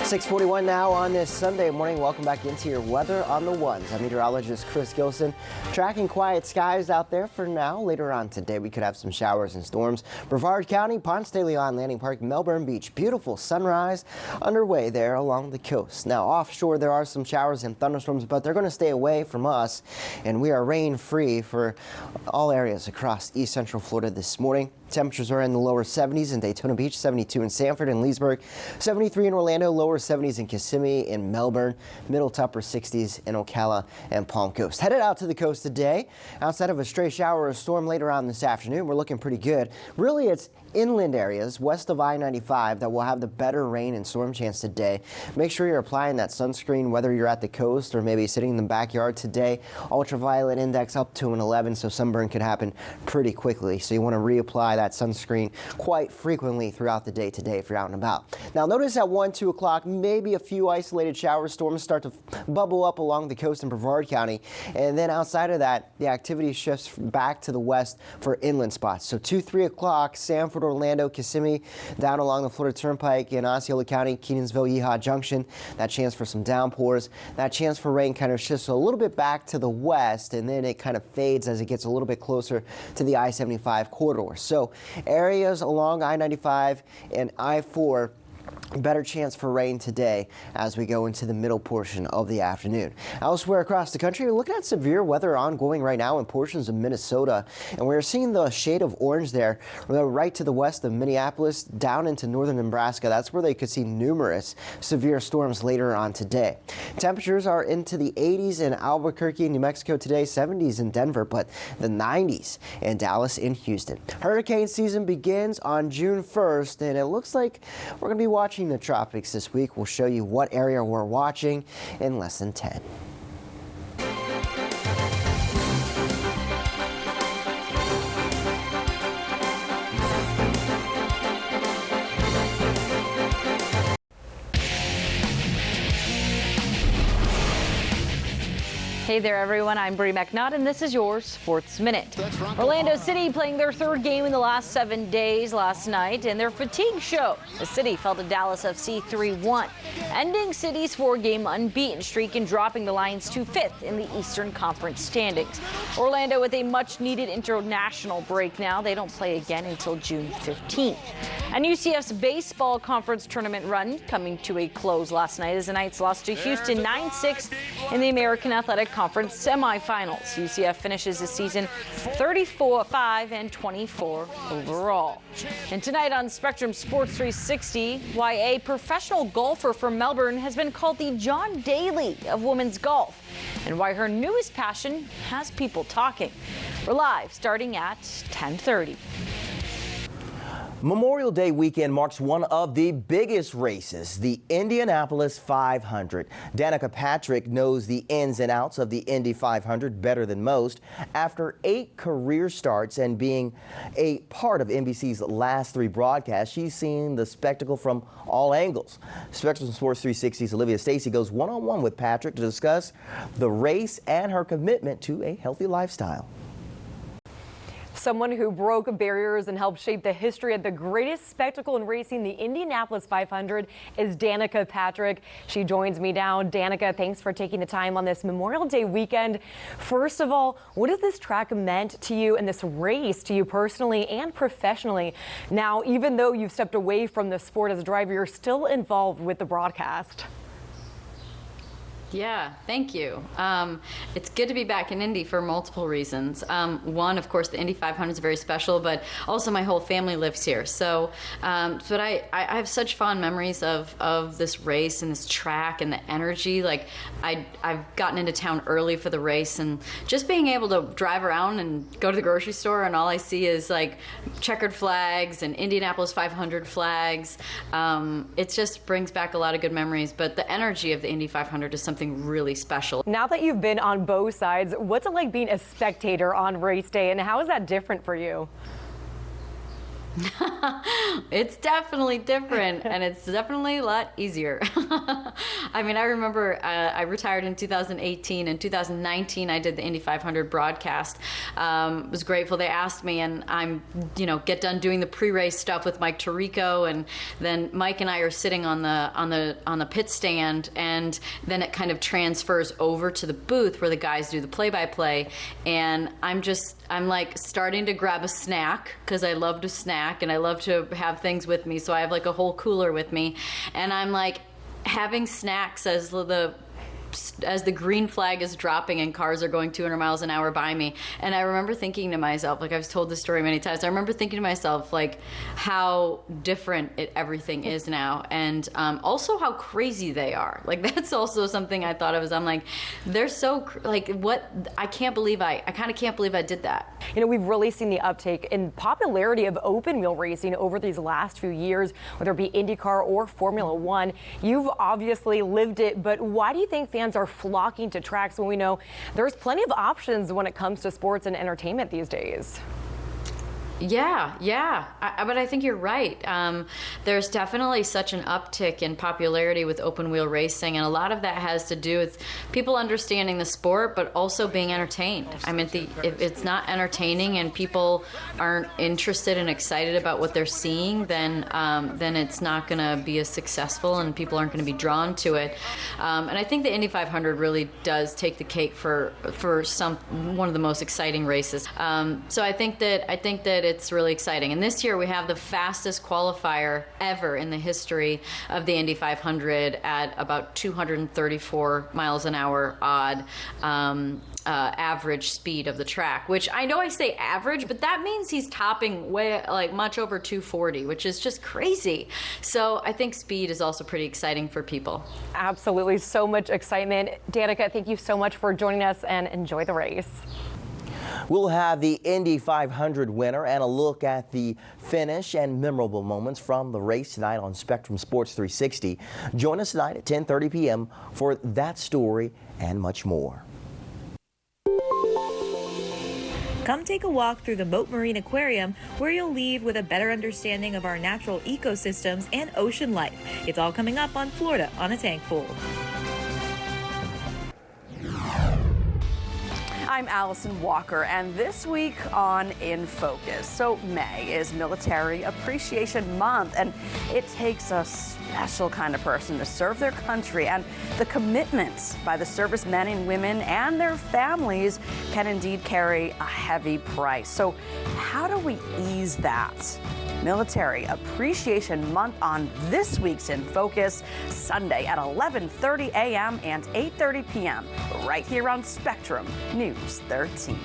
.41 now on this Sunday morning. Welcome back into your weather on the ones. I'm meteorologist Chris Gilson. Tracking quiet skies out there for now. Later on today, we could have some showers and storms. Brevard County, Ponce de Leon, Landing Park, Melbourne Beach. Beautiful sunrise underway there along the coast. Now, offshore, there are some showers and thunderstorms, but they're going to stay away from us. And we are rain-free for all areas across east central Florida this morning. Temperatures are in the lower 70s in Daytona Beach, 72 in Sanford and Leesburg, 73 in Orlando, lower 70s in Kissimmee, in Melbourne, middle to upper 60s in Ocala and Palm Coast. Headed out to the coast today. Outside of a stray shower or storm later on this afternoon, we're looking pretty good. Really, it's inland areas west of I-95 that will have the better rain and storm chance today. Make sure you're applying that sunscreen whether you're at the coast or maybe sitting in the backyard today. Ultraviolet index up to an 11, so sunburn could happen pretty quickly. So you want to reapply that sunscreen quite frequently throughout the day today if you're out and about. Now notice at 1, 2 o'clock, maybe a few isolated shower storms start to bubble up along the coast in Brevard County. And then outside of that, the activity shifts back to the west for inland spots. So 2, 3 o'clock, Sanford, Orlando, Kissimmee, down along the Florida Turnpike in Osceola County, Kenansville, Yeehaw Junction. That chance for some downpours. That chance for rain kind of shifts a little bit back to the west, and then it kind of fades as it gets a little bit closer to the I-75 corridor. So areas along I-95 and I-4, better chance for rain today as we go into the middle portion of the afternoon. Elsewhere across the country, we're looking at severe weather ongoing right now in portions of Minnesota, and we're seeing the shade of orange there right to the west of Minneapolis down into northern Nebraska. That's where they could see numerous severe storms later on today. Temperatures are into the 80s in Albuquerque, New Mexico today, 70s in Denver, but the 90s in Dallas and Houston. Hurricane season begins on June 1st, and it looks like we're going to be watching the tropics this week. We'll show you what area we're watching in less than 10. Hey there, everyone. I'm Bree McNutt, and this is your Sports Minute. Orlando City playing their third game in the last 7 days last night, and their fatigue showed. The City fell to Dallas FC 3-1, ending City's 4-game unbeaten streak and dropping the Lions to 5th in the Eastern Conference standings. Orlando with a much-needed international break now. They don't play again until June 15th. And UCF's baseball conference tournament run coming to a close last night as the Knights lost to Houston 9-6 in the American Athletic Conference semifinals. UCF finishes the season 34-5-24 overall. And tonight on Spectrum Sports 360, why a professional golfer from Melbourne has been called the John Daly of women's golf, and why her newest passion has people talking. We're live starting at 10:30. Memorial Day weekend marks one of the biggest races, the Indianapolis 500. Danica Patrick knows the ins and outs of the Indy 500 better than most. After 8 career starts and being a part of NBC's last 3 broadcasts, she's seen the spectacle from all angles. Spectrum Sports 360's Olivia Stacy goes one-on-one with Patrick to discuss the race and her commitment to a healthy lifestyle. Someone who broke barriers and helped shape the history of the greatest spectacle in racing, the Indianapolis 500, is Danica Patrick. She joins me now. Danica, thanks for taking the time on this Memorial Day weekend. First of all, what has this track meant to you and this race to you personally and professionally? Now, even though you've stepped away from the sport as a driver, you're still involved with the broadcast. Yeah, thank you. It's good to be back in Indy for multiple reasons. One, of course, the Indy 500 is very special, but also my whole family lives here. So, but I have such fond memories of this race and this track and the energy. Like, I've gotten into town early for the race, and just being able to drive around and go to the grocery store, and all I see is like checkered flags and Indianapolis 500 flags. It just brings back a lot of good memories. But the energy of the Indy 500 is something really special. Now that you've been on both sides, what's it like being a spectator on race day, and how is that different for you? It's definitely different, and it's definitely a lot easier. I mean, I remember I retired in 2018. In 2019, I did the Indy 500 broadcast. Was grateful they asked me, and I'm, get done doing the pre-race stuff with Mike Tirico, and then Mike and I are sitting on the pit stand, and then it kind of transfers over to the booth where the guys do the play-by-play, and I'm like starting to grab a snack because I love to snack and I love to have things with me, so I have like a whole cooler with me, and I'm like having snacks as the green flag is dropping and cars are going 200 miles an hour by me. And I remember thinking to myself, like I've told this story many times, I remember thinking to myself like how different everything is now, and also how crazy they are. Like that's also something I thought of as I'm like, they're so like what I kind of can't believe I did that. We've really seen the uptake in popularity of open wheel racing over these last few years, whether it be IndyCar or Formula One. You've obviously lived it, but why do you think fans are flocking to tracks when we know there's plenty of options when it comes to sports and entertainment these days? Yeah. But I think you're right. There's definitely such an uptick in popularity with open wheel racing, and a lot of that has to do with people understanding the sport, but also being entertained. I mean, if it's not entertaining and people aren't interested and excited about what they're seeing, then it's not going to be as successful, and people aren't going to be drawn to it. And I think the Indy 500 really does take the cake for one of the most exciting races. So I think that it's really exciting. And this year we have the fastest qualifier ever in the history of the Indy 500 at about 234 miles an hour odd average speed of the track, which I know I say average, but that means he's topping way like much over 240, which is just crazy. So I think speed is also pretty exciting for people. Absolutely, so much excitement. Danica, thank you so much for joining us, and enjoy the race. We'll have the Indy 500 winner and a look at the finish and memorable moments from the race tonight on Spectrum Sports 360. Join us tonight at 10:30 p.m. for that story and much more. Come take a walk through the Moat Marine Aquarium, where you'll leave with a better understanding of our natural ecosystems and ocean life. It's all coming up on Florida on a Tank Full. I'm Allison Walker, and this week on In Focus. So May is Military Appreciation Month, and it takes a special kind of person to serve their country, and the commitments by the servicemen and women and their families can indeed carry a heavy price. So how do we ease that? Military Appreciation Month on this week's In Focus, Sunday at 11:30 a.m. and 8:30 p.m. right here on Spectrum News 13.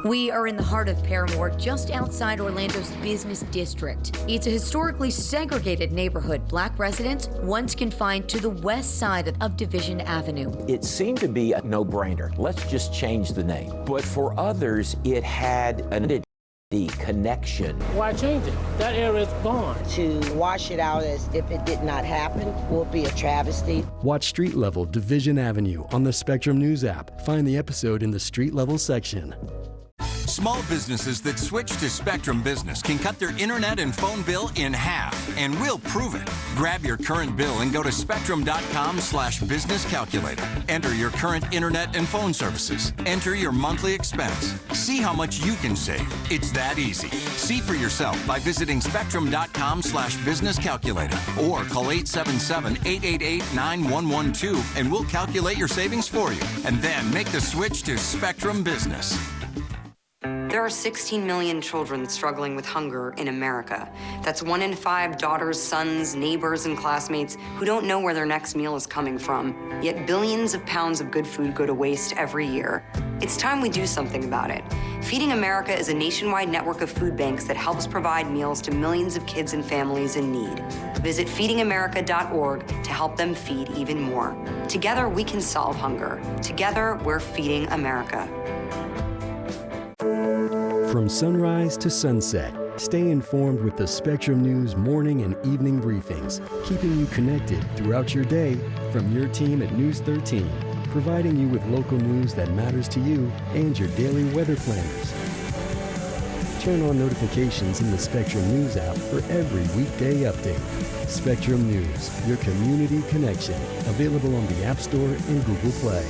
We are in the heart of Paramore, just outside Orlando's business district. It's a historically segregated neighborhood. Black residents once confined to the west side of Division Avenue. It seemed to be a no-brainer. Let's just change the name. But for others, it had an connection. Why change it? That area is gone. To wash it out as if it did not happen will be a travesty. Watch Street Level Division Avenue on the Spectrum News app. Find the episode in the Street Level section. Small businesses that switch to Spectrum Business can cut their internet and phone bill in half, and we'll prove it. Grab your current bill and go to spectrum.com/business calculator. Enter your current internet and phone services. Enter your monthly expense. See how much you can save. It's that easy. See for yourself by visiting spectrum.com/business calculator or call 877-888-9112 and we'll calculate your savings for you. And then make the switch to Spectrum Business. There are 16 million children struggling with hunger in America. That's 1 in 5 daughters, sons, neighbors, and classmates who don't know where their next meal is coming from. Yet billions of pounds of good food go to waste every year. It's time we do something about it. Feeding America is a nationwide network of food banks that helps provide meals to millions of kids and families in need. Visit feedingamerica.org to help them feed even more. Together, we can solve hunger. Together, we're feeding America. From sunrise to sunset, stay informed with the Spectrum News morning and evening briefings, keeping you connected throughout your day from your team at News 13, providing you with local news that matters to you and your daily weather planners. Turn on notifications in the Spectrum News app for every weekday update. Spectrum News, your community connection, available on the App Store and Google Play.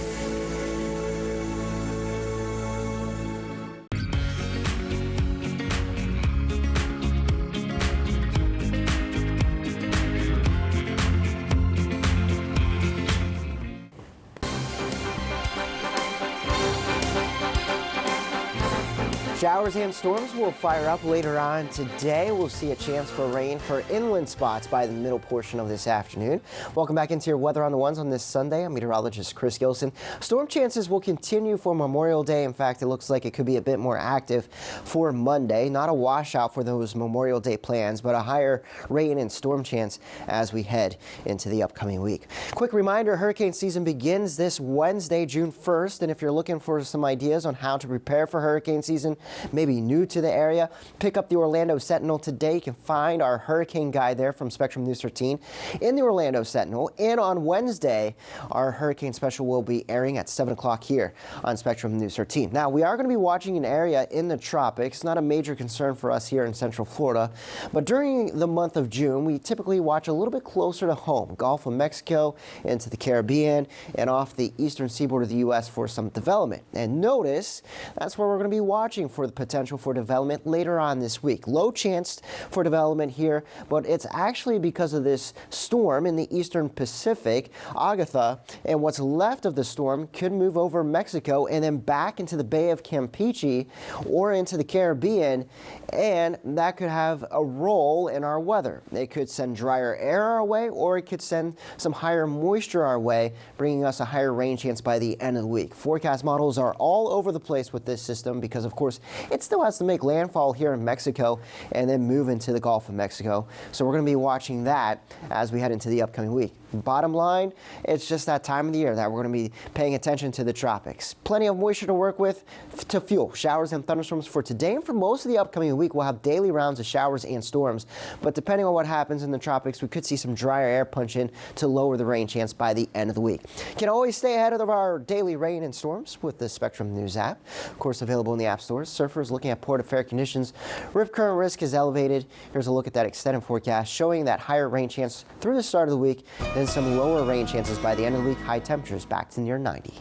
Showers and storms will fire up later on today. We'll see a chance for rain for inland spots by the middle portion of this afternoon. Welcome back into your Weather on the Ones on this Sunday. I'm meteorologist Chris Gilson. Storm chances will continue for Memorial Day. In fact, it looks like it could be a bit more active for Monday. Not a washout for those Memorial Day plans, but a higher rain and storm chance as we head into the upcoming week. Quick reminder, hurricane season begins this Wednesday, June 1st. And if you're looking for some ideas on how to prepare for hurricane season, maybe new to the area, pick up the Orlando Sentinel today. You can find our hurricane guide there from Spectrum News 13 in the Orlando Sentinel. And on Wednesday, our hurricane special will be airing at 7 o'clock here on Spectrum News 13. Now, we are going to be watching an area in the tropics, not a major concern for us here in Central Florida, but during the month of June, we typically watch a little bit closer to home, Gulf of Mexico, into the Caribbean, and off the eastern seaboard of the U.S. for some development. And notice, that's where we're going to be watching for the potential for development later on this week. Low chance for development here, but it's actually because of this storm in the eastern Pacific, Agatha, and what's left of the storm could move over Mexico and then back into the Bay of Campeche or into the Caribbean, and that could have a role in our weather. It could send drier air our way, or it could send some higher moisture our way, bringing us a higher rain chance by the end of the week. Forecast models are all over the place with this system because, of course, it still has to make landfall here in Mexico and then move into the Gulf of Mexico. So we're going to be watching that as we head into the upcoming week. Bottom line, it's just that time of the year that we're going to be paying attention to the tropics. Plenty of moisture to work with to fuel showers and thunderstorms for today, and for most of the upcoming week, we'll have daily rounds of showers and storms. But depending on what happens in the tropics, we could see some drier air punch in to lower the rain chance by the end of the week. You can always stay ahead of our daily rain and storms with the Spectrum News app. Of course, available in the app stores. Surfers looking at port of fair conditions. Rip current risk is elevated. Here's a look at that extended forecast showing that higher rain chance through the start of the week, then some lower rain chances by the end of the week. High temperatures back to near 90.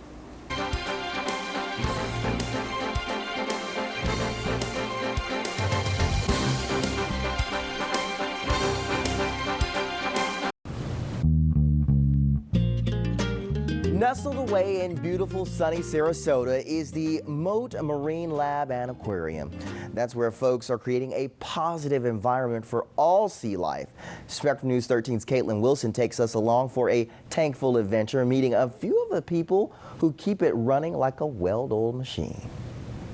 Nestled away in beautiful sunny Sarasota is the Moat Marine Lab and Aquarium. That's where folks are creating a positive environment for all sea life. Spectrum News 13's Caitlin Wilson takes us along for a tankful adventure, meeting a few of the people who keep it running like a well-oiled machine.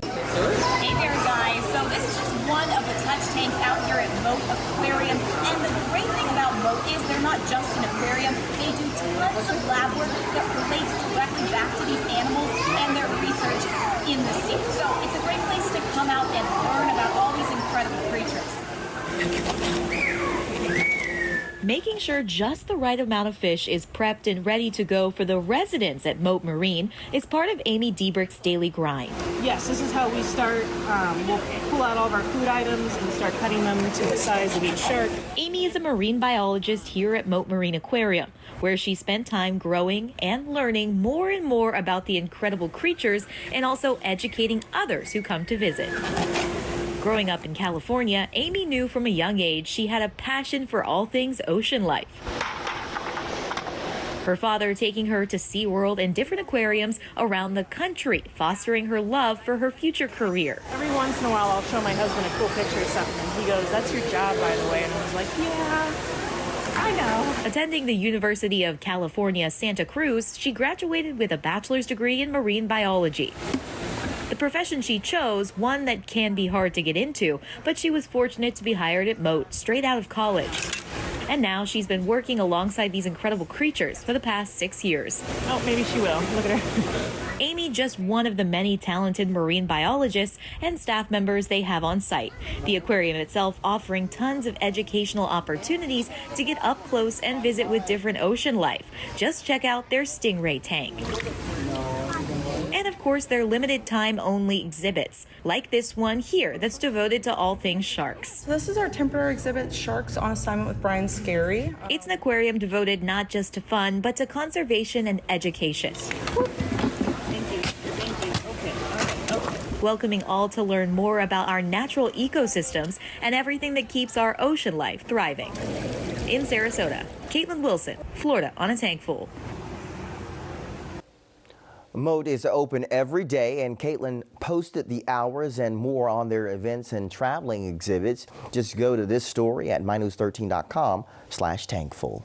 Hey there, guys. So this is just one of the touch tanks out here at Moat Aquarium. And the great thing about Moat is they're not just an aquarium. They do tons of lab work that relates directly back to these animals and their research in the sea. So it's a great place to come out and learn about all these incredible creatures. Making sure just the right amount of fish is prepped and ready to go for the residents at Moat Marine is part of Amy Diebrick's daily grind. Yes, this is how we start. We'll pull out all of our food items and start cutting them to the size of each shark. Amy is a marine biologist here at Moat Marine Aquarium, where she spent time growing and learning more and more about the incredible creatures and also educating others who come to visit. Growing up in California, Amy knew from a young age she had a passion for all things ocean life. Her father taking her to SeaWorld and different aquariums around the country, fostering her love for her future career. Every once in a while, I'll show my husband a cool picture of something, and he goes, "That's your job, by the way." And I was like, "Yeah, I know." Attending the University of California, Santa Cruz, she graduated with a bachelor's degree in marine biology. The profession she chose, one that can be hard to get into, but she was fortunate to be hired at Moat straight out of college. And now she's been working alongside these incredible creatures for the past 6 years. Oh, maybe she will. Look at her. Amy, just one of the many talented marine biologists and staff members they have on site. The aquarium itself offering tons of educational opportunities to get up close and visit with different ocean life. Just check out their stingray tank. And of course, their limited time only exhibits, like this one here that's devoted to all things sharks. So this is our temporary exhibit, Sharks on Assignment with Brian Scary. It's an aquarium devoted not just to fun, but to conservation and education. Thank you. Okay. Welcoming all to learn more about our natural ecosystems and everything that keeps our ocean life thriving. In Sarasota, Caitlin Wilson, Florida on a Tank Full. Moat is open every day, and Caitlin posted the hours and more on their events and traveling exhibits. Just go to this story at mynews13.com/tankful.